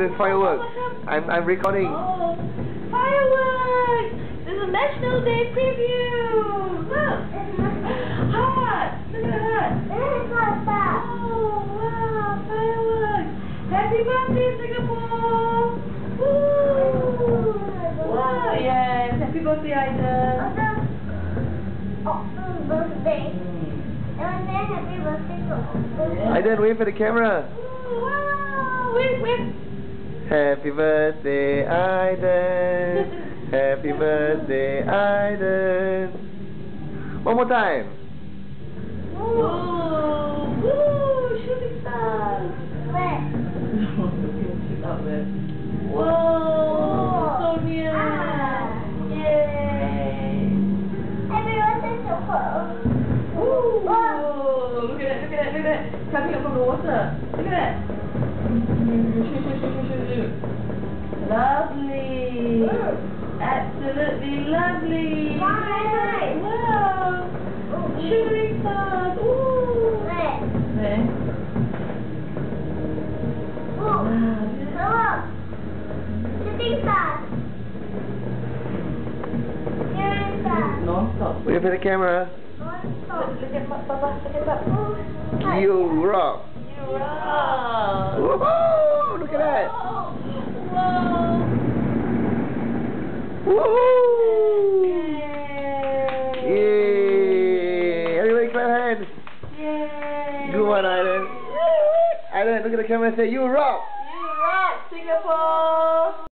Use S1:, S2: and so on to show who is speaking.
S1: there's fireworks. I'm recording.
S2: Oh, fireworks! This is a National Day preview! Look! Heart! Look at that! Oh, wow! Fireworks! Happy birthday, Singapore! Woo! Wow! Yes! Happy birthday, Aiden!
S3: Birthday. And then happy birthday to
S1: Aiden, wave for the camera.
S2: Wow! Wait!
S1: Happy birthday, Aiden. Happy birthday, Aiden. One more time.
S2: Whoa! Woo! Shooting stars!
S3: Where?
S2: Shoot out there. Whoa! So near! Yay!
S3: Happy birthday to her.
S2: Woo! Look at that! Coming up from the water. Look at that! Shoot. Lovely! Absolutely lovely!
S3: Nice.
S2: Wow! Shooting stars! Ooh!
S3: Where?
S2: There.
S3: Look. Shooting stars. Shooting stars.
S2: Non-stop.
S1: Wave for the camera.
S3: Non-stop.
S2: Look at Papa. Look at Papa.
S1: You rock.
S2: You rock!
S1: Woohoo! Look at that.
S2: Whoa!
S1: Woohoo!
S2: Yay!
S1: Yay! Everybody clap hands.
S2: Yay!
S1: Good one, Aiden. Aiden, look at the camera and say, you rock.
S2: You rock, Singapore!